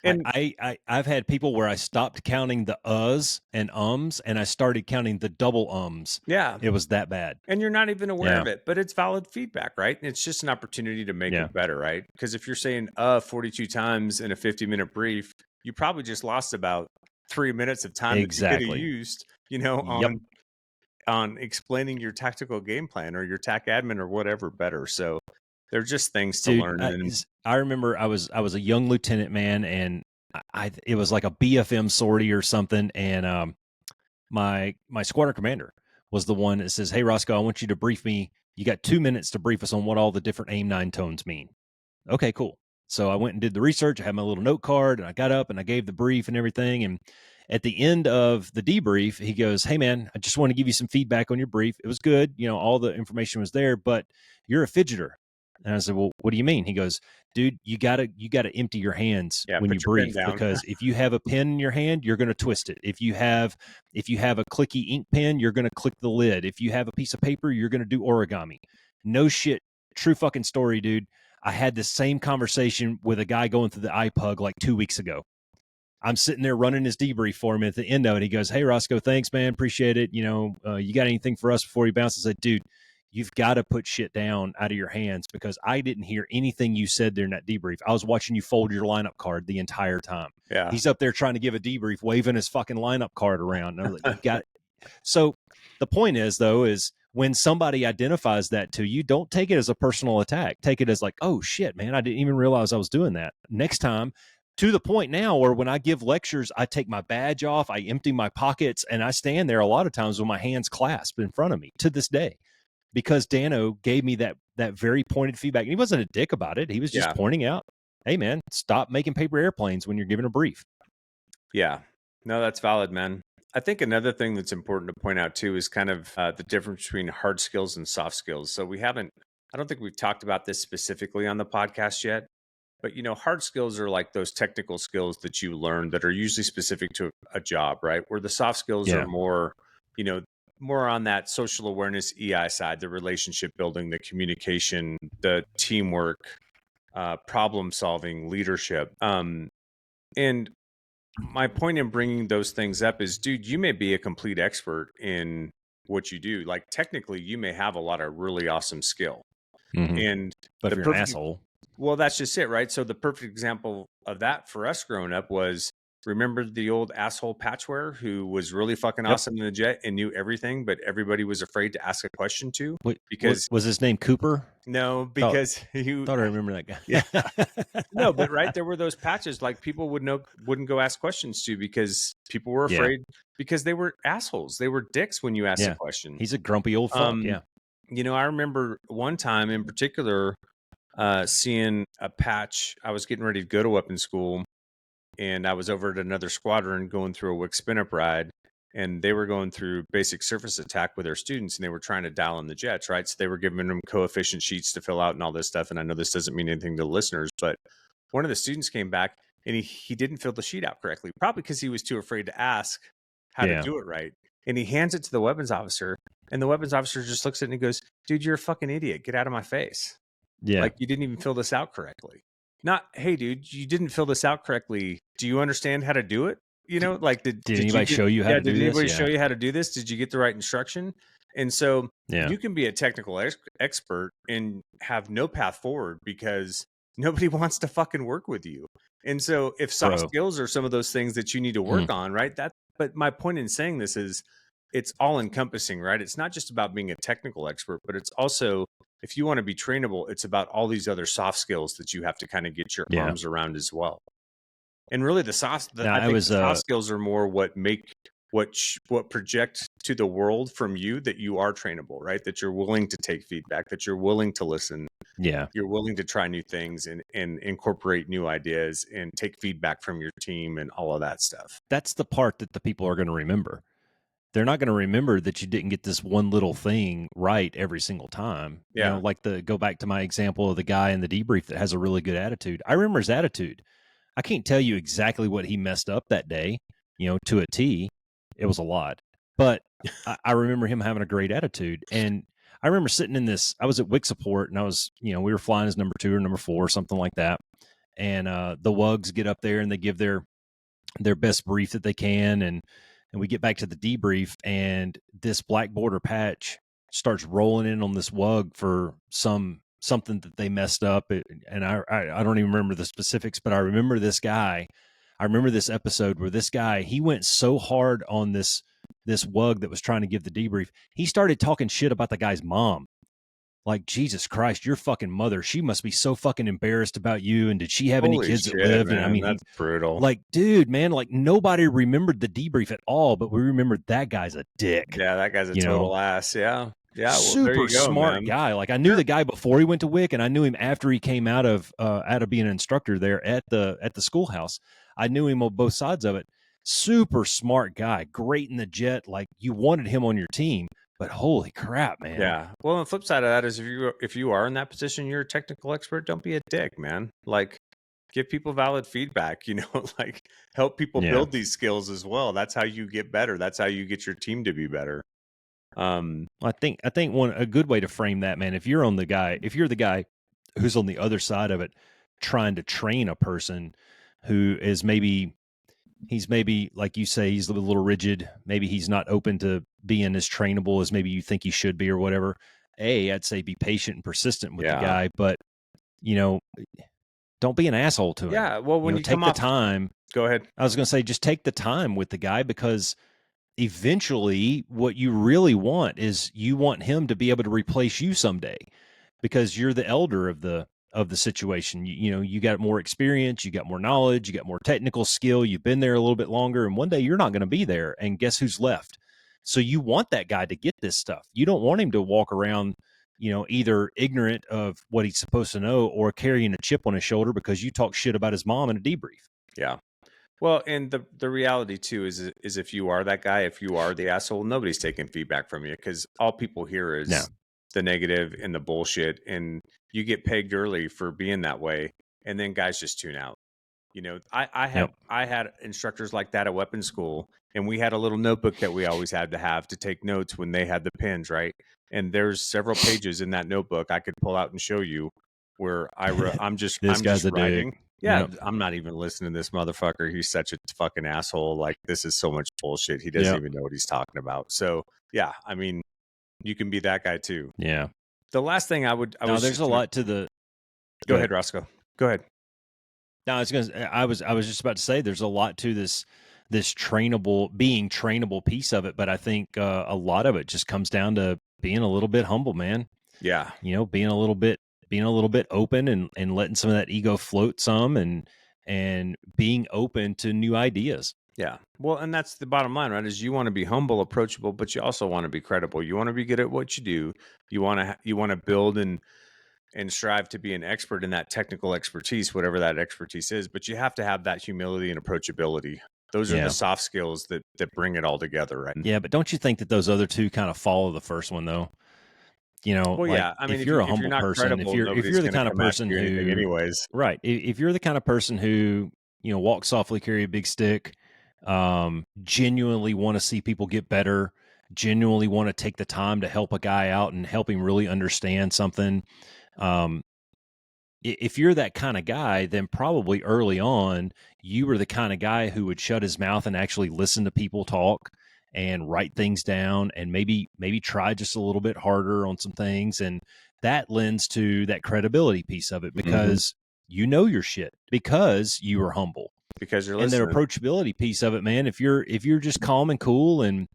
I, and I, I I've had people where I stopped counting the uhs and ums and I started counting the double ums. yeah, It was that bad. and you're not even aware Yeah. of it, but it's valid feedback, right? And it's just an opportunity to make Yeah. it better, right? Because if you're saying 42 times in a 50-minute brief, you probably just lost about 3 minutes of time that you could have Exactly. used, you know, Yep. on explaining your tactical game plan or your tac admin or whatever better. So they're just things to Dude, learn. And then I remember I was a young lieutenant, man, and it was like a BFM sortie or something, and my squadron commander was the one that says, "Hey Roscoe, I want you to brief me. You got 2 minutes to brief us on what all the different AIM 9 tones mean." Okay, cool. So I went and did the research. I had my little note card and I got up and I gave the brief and everything. And at the end of the debrief, he goes, "Hey man, I just want to give you some feedback on your brief. It was good. You know, all the information was there, but you're a fidgeter." And I said, "Well, what do you mean?" He goes, "Dude, you gotta empty your hands yeah, when put you your pen brief, down. because if you have a pen in your hand, you're gonna twist it. If you have a clicky ink pen, you're gonna click the lid. If you have a piece of paper, you're gonna do origami." No shit. True fucking story, dude. I had the same conversation with a guy going through the iPug like 2 weeks ago. I'm sitting there running his debrief for him. At the end of it, he goes, "Hey, Roscoe, thanks, man. Appreciate it. You got anything for us before you bounce?" I said, "Dude, you've got to put shit down out of your hands, because I didn't hear anything you said during that debrief. I was watching you fold your lineup card the entire time." Yeah. He's up there trying to give a debrief, waving his fucking lineup card around. And I was like, "You've got." So the point is, though, is when somebody identifies that to you, don't take it as a personal attack. Take it as like, "Oh shit, man, I didn't even realize I was doing that." Next time, to the point now where when I give lectures, I take my badge off, I empty my pockets, and I stand there a lot of times with my hands clasped in front of me to this day, because Dano gave me that very pointed feedback. And he wasn't a dick about it. He was just Yeah. pointing out, "Hey man, stop making paper airplanes when you're giving a brief." Yeah. No, that's valid, man. I think another thing that's important to point out too is kind of the difference between hard skills and soft skills. So I don't think we've talked about this specifically on the podcast yet, but you know, hard skills are like those technical skills that you learn that are usually specific to a job, right? Where the soft skills are Yeah. more, you know, more on that social awareness EI side, the relationship building, the communication, the teamwork, problem solving, leadership. And my point in bringing those things up is, dude, you may be a complete expert in what you do. Like technically, you may have a lot of really awesome skill. Mm-hmm. And But if the you're an perfect, asshole, well, that's just it, right? So the perfect example of that for us growing up was, remember the old asshole patchwear who was really fucking yep. awesome in the jet and knew everything, but everybody was afraid to ask a question to Wait, what because was his name? Cooper? no, Thought because you, thought I remember that yeah, no, guy. but right, there were those patches like people wouldn't go ask questions to because people were Yeah, afraid because they were assholes. They were dicks when you asked a yeah. question. He's a grumpy old fuck. Um, Yeah, you know, I remember one time in particular seeing a patch. I was getting ready to go to weapon school, and I was over at another squadron going through a WIC spin up ride, and they were going through basic surface attack with their students, and they were trying to dial in the jets, right? So they were giving them coefficient sheets to fill out and all this stuff. And I know this doesn't mean anything to the listeners, but one of the students came back and he didn't fill the sheet out correctly, probably because he was too afraid to ask how to yeah, do it right. And he hands it to the weapons officer, and the weapons officer just looks at it and he goes, "Dude, you're a fucking idiot. Get out of my face. yeah. Like, you didn't even fill this out correctly." Not, "Hey, dude, you didn't fill this out correctly. Do you understand how to do it?" You know, like, Did did you anybody get, show you how yeah, to did do this? anybody show Yeah, you how to do this? Did you get the right instruction? And so yeah, you can be a technical expert and have no path forward because nobody wants to fucking work with you. And so if soft bro. skills are some of those things that you need to Mm, work on, right? But my point in saying this is it's all encompassing, right? It's not just about being a technical expert, but it's also, if you want to be trainable, it's about all these other soft skills that you have to kind of get your yeah. arms around as well. And really Now I I think was the soft skills are more what make what project to the world from you that you are trainable, right? That you're willing to take feedback, that you're willing to listen, yeah. you're willing to try new things and incorporate new ideas and take feedback from your team and all of that stuff. That's the part that the people are going to remember. they're not going to remember that you didn't get this one little thing right every single time. Yeah. Like go back to my example of the guy in the debrief that has a really good attitude. I remember his attitude. I can't tell you exactly what he messed up that day, to a T. It was a lot, but I remember him having a great attitude. And I remember sitting I was at WIC support, and I was, we were flying as number 2 or number 4 or something like that. And the WUGs get up there and they give their best brief that they can, and we get back to the debrief, and this black border patch starts rolling in on this WUG for something that they messed up. And I don't even remember the specifics, but I remember this guy. I remember this episode where this guy, he went so hard on this WUG that was trying to give the debrief. He started talking shit about the guy's mom. Like, Jesus Christ, your fucking mother, she must be so fucking embarrassed about you. And did she have any Holy kids that shit, lived? And I man, mean, that's brutal. like, dude, man, like nobody remembered the debrief at all, but we remembered that guy's a dick. Yeah, that guy's a total ass. Yeah. Yeah. Well, there Super you go, smart man. guy. Like, I knew the guy before he went to WIC, and I knew him after he came out of being an instructor there at the schoolhouse. I knew him on both sides of it. Super smart guy, great in the jet. Like, you wanted him on your team, but holy crap, man. Yeah. Well, the flip side of that is if you are in that position, you're a technical expert, don't be a dick, man. Like, give people valid feedback, like help people build these skills as well. That's how you get better. That's how you get your team to be better. I think a good way to frame that, man, if you're the guy who's on the other side of it trying to train a person who is maybe like you say, he's a little rigid, maybe he's not open to being as trainable as maybe you think he should be or whatever. I'd say be patient and persistent with the guy, but don't be an asshole to him. Yeah. Well, when you take the time. Go ahead. I was going to say, just take the time with the guy, because eventually what you really want is you want him to be able to replace you someday, because you're the elder of the situation. You got more experience, you got more knowledge, you got more technical skill, you've been there a little bit longer, and one day you're not going to be there, and guess who's left? So you want that guy to get this stuff. You don't want him to walk around either ignorant of what he's supposed to know or carrying a chip on his shoulder because you talk shit about his mom in a debrief. Yeah. Well, and the reality too is if you are that guy, if you are the asshole, nobody's taking feedback from you, because all people hear is the negative and the bullshit, and you get pegged early for being that way, and then guys just tune out. I had instructors like that at weapons school, and we had a little notebook that we always had to have to take notes when they had the pins, right? And there's several pages in that notebook I could pull out and show you where I'm just writing. Yeah, I'm not even listening to this motherfucker. He's such a fucking asshole. Like, this is so much bullshit. He doesn't even know what he's talking about. So, yeah, I mean, you can be that guy too. Yeah. The last thing there's a lot to the. Go ahead, Roscoe. Go ahead. No, I was just about to say there's a lot to this being trainable piece of it, but I think a lot of it just comes down to being a little bit humble, man. Yeah. Being a little bit open and letting some of that ego float some, and being open to new ideas. Yeah. Well, and that's the bottom line, right? Is you want to be humble, approachable, but you also want to be credible. You want to be good at what you do. You want to build and strive to be an expert in that technical expertise, whatever that expertise is, but you have to have that humility and approachability. Those are the soft skills that bring it all together, right? Yeah, but don't you think that those other two kind of follow the first one, though? Well, yeah. I mean, if you're a humble person, if you're the kind of person who, anyways, right? If you're the kind of person who walk softly, carry a big stick, genuinely want to see people get better, genuinely want to take the time to help a guy out and help him really understand something. If you're that kind of guy, then probably early on, you were the kind of guy who would shut his mouth and actually listen to people talk and write things down, and maybe try just a little bit harder on some things. And that lends to that credibility piece of it, because you know your shit, because you are humble, because you're listening. And the approachability piece of it, man, if you're just calm and cool, and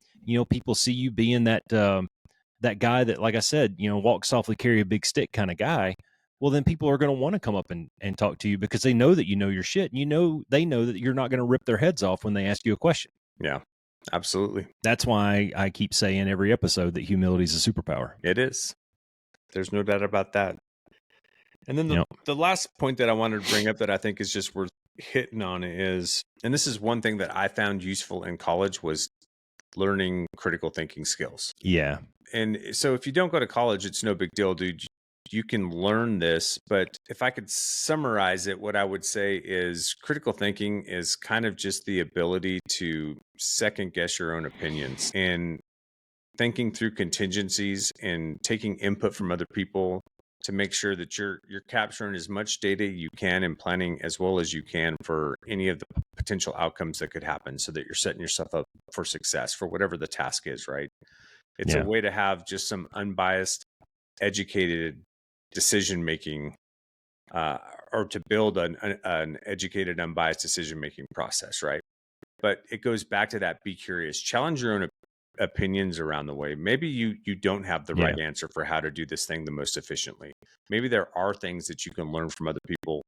people see you being that guy that, like I said, walk softly, carry a big stick kind of guy, well, then people are going to want to come up and talk to you, because they know that you know your shit, and they know that you're not going to rip their heads off when they ask you a question. Yeah, absolutely. That's why I keep saying every episode that humility is a superpower. It is. There's no doubt about that. And then the last point that I wanted to bring up that I think is just worth hitting on is, and this is one thing that I found useful in college, was learning critical thinking skills. Yeah. And so if you don't go to college, it's no big deal, dude. You can learn this. But if I could summarize it, what I would say is critical thinking is kind of just the ability to second guess your own opinions and thinking through contingencies and taking input from other people to make sure that you're capturing as much data you can and planning as well as you can for any of the potential outcomes that could happen so that you're setting yourself up for success for whatever the task is, right? It's a Yeah. way to have just some unbiased, educated decision making, uh, or to build an educated, unbiased decision making process, right? But it goes back to that: be curious, challenge your own opinions around the way. Maybe you don't have the Yeah. right answer for how to do this thing the most efficiently. Maybe there are things that you can learn from other people,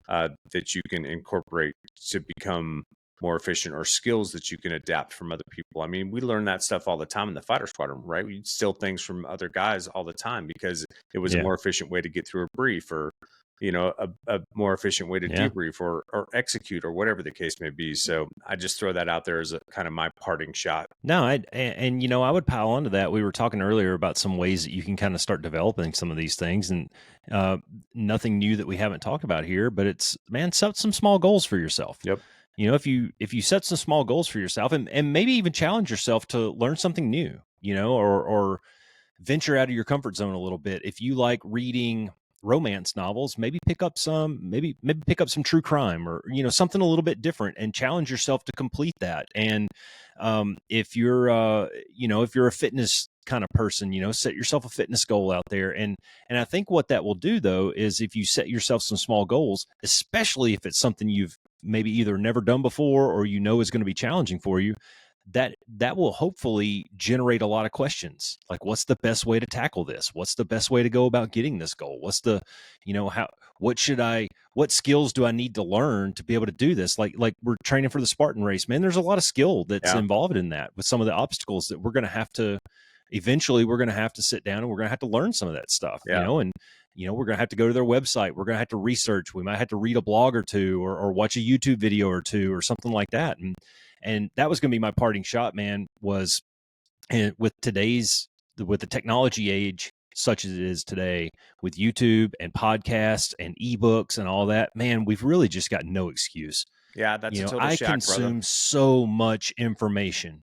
that you can incorporate to become more efficient, or skills that you can adapt from other people. I mean, we learn that stuff all the time in the fighter squadron, right? We steal things from other guys all the time because it was a Yeah. more efficient way to get through a brief, or a more efficient way to Yeah. debrief or execute, or whatever the case may be. So I just throw that out there as a kind of my parting shot. No, and I would pile onto that. We were talking earlier about some ways that you can kind of start developing some of these things, and uh, nothing new that we haven't talked about here. But it's, man, set some small goals for yourself. Yep. If you set some small goals for yourself, and maybe even challenge yourself to learn something new, or venture out of your comfort zone a little bit. If you like reading romance novels, maybe pick up some true crime, or something a little bit different, and challenge yourself to complete that. And if you're a fitness kind of person, set yourself a fitness goal out there. And I think what that will do, though, is if you set yourself some small goals, especially if it's something you've maybe either never done before or is going to be challenging for you, that will hopefully generate a lot of questions. Like, what's the best way to tackle this? What's the best way to go about getting this goal? What's the, how, what skills do I need to learn to be able to do this? Like we're training for the Spartan race, man. There's a lot of skill that's Yeah. involved in that, with some of the obstacles that we're going to have to, eventually we're going to have to sit down and we're going to have to learn some of that stuff, Yeah. and we're going to have to go to their website. We're going to have to research. We might have to read a blog or two, or watch a YouTube video or two, or something like that. And that was going to be my parting shot, man, was, and with the technology age such as it is today, with YouTube and podcasts and ebooks and all that, man, we've really just got no excuse. Yeah. That's a total I shack, brother. consume so much information.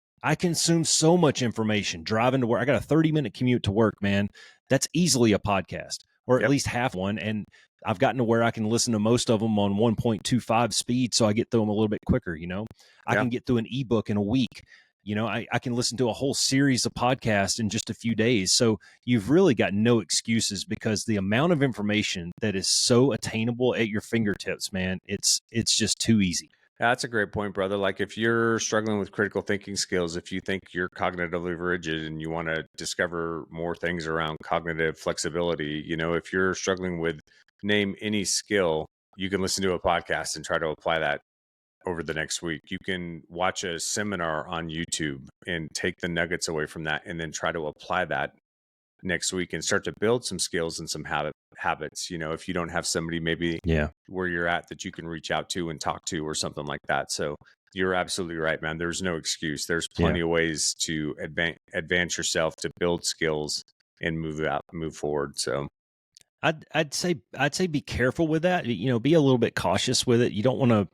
Driving to work. I got a 30-minute commute to work, man. That's easily a podcast, or at Yep. least half one. And I've gotten to where I can listen to most of them on 1.25 speed, so I get through them a little bit quicker. I Yeah. can get through an ebook in a week. I can listen to a whole series of podcasts in just a few days. So you've really got no excuses, because the amount of information that is so attainable at your fingertips, man, it's just too easy. That's a great point, brother. Like, if you're struggling with critical thinking skills, if you think you're cognitively rigid and you want to discover more things around cognitive flexibility, if you're struggling with name any skill, you can listen to a podcast and try to apply that over the next week. You can watch a seminar on YouTube and take the nuggets away from that, and then try to apply that next week and start to build some skills and some habits. If you don't have somebody maybe Yeah. where you're at that you can reach out to and talk to, or something like that. So you're absolutely right, man. There's no excuse. There's plenty of ways to advance yourself, to build skills and move forward. So I'd say be careful with that. Be a little bit cautious with it. You don't want to.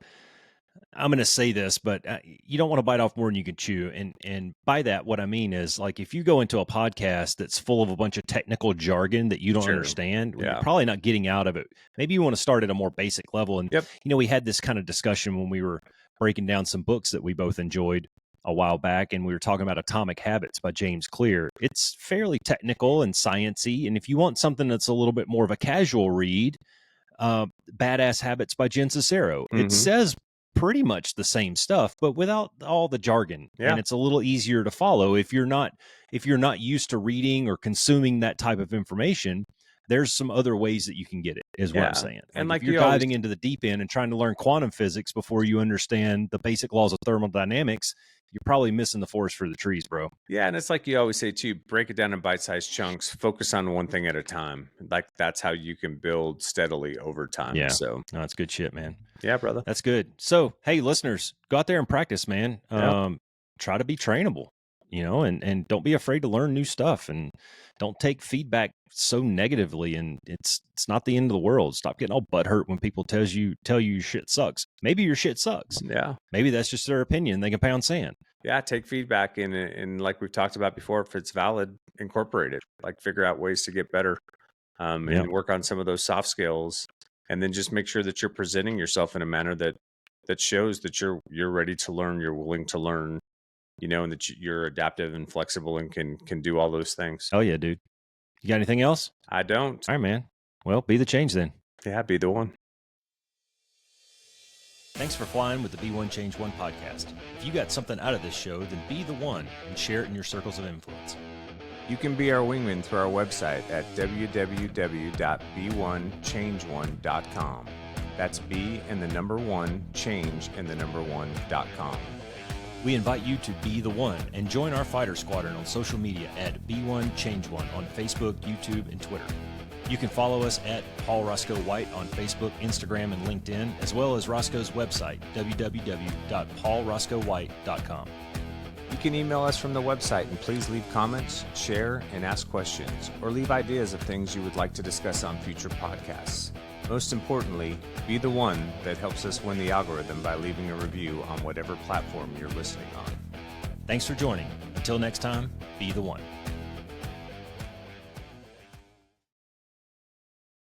I'm going to say this, but you don't want to bite off more than you can chew. And by that, what I mean is, like, if you go into a podcast that's full of a bunch of technical jargon that you don't Sure. understand, you're Yeah. probably not getting out of it. Maybe you want to start at a more basic level. And Yep. we had this kind of discussion when we were breaking down some books that we both enjoyed a while back, and we were talking about Atomic Habits by James Clear. It's fairly technical and sciencey, and if you want something that's a little bit more of a casual read, Badass Habits by Jen Sincero. It Mhm. says pretty much the same stuff, but without all the jargon. Yeah. And it's a little easier to follow if you're not used to reading or consuming that type of information. There's some other ways that you can get it, is what I'm Yeah. saying. And Like, like if you're you always diving into the deep end and trying to learn quantum physics before you understand the basic laws of thermodynamics, you're probably missing the forest for the trees, bro. Yeah, and it's like you always say too, break it down in bite-sized chunks, focus on one thing at a time. Like, that's how you can build steadily over time. Yeah. So No, that's good shit, man. yeah, brother. That's good. So, hey, listeners, go out there and practice, man. Yeah. Try to be trainable. and don't be afraid to learn new stuff, and don't take feedback so negatively. And it's not the end of the world. Stop getting all butthurt when people tell you your shit sucks. Maybe your shit sucks. Yeah. Maybe that's just their opinion. They can pound sand. Yeah, take feedback and like we've talked about before, if it's valid, incorporate it. Like figure out ways to get better, and work on some of those soft skills, and then just make sure that you're presenting yourself in a manner that shows that you're ready to learn, you're willing to learn, and that you're adaptive and flexible and can do all those things. Oh yeah, dude. You got anything else? I don't. All right, man. Well, be the change then. Yeah, be the one. Thanks for flying with the Be One Change One podcast. If you got something out of this show, then be the one and share it in your circles of influence. You can be our wingman through our website at www.be1change1.com. That's B and the number 1, change and the number 1.com. We invite you to be the one and join our fighter squadron on social media at Be1Change1 on Facebook, YouTube, and Twitter. You can follow us at Paul Roscoe White on Facebook, Instagram, and LinkedIn, as well as Roscoe's website, www.paulroscoewhite.com. You can email us from the website, and please leave comments, share, and ask questions, or leave ideas of things you would like to discuss on future podcasts. Most importantly, be the one that helps us win the algorithm by leaving a review on whatever platform you're listening on. Thanks for joining. Until next time, be the one.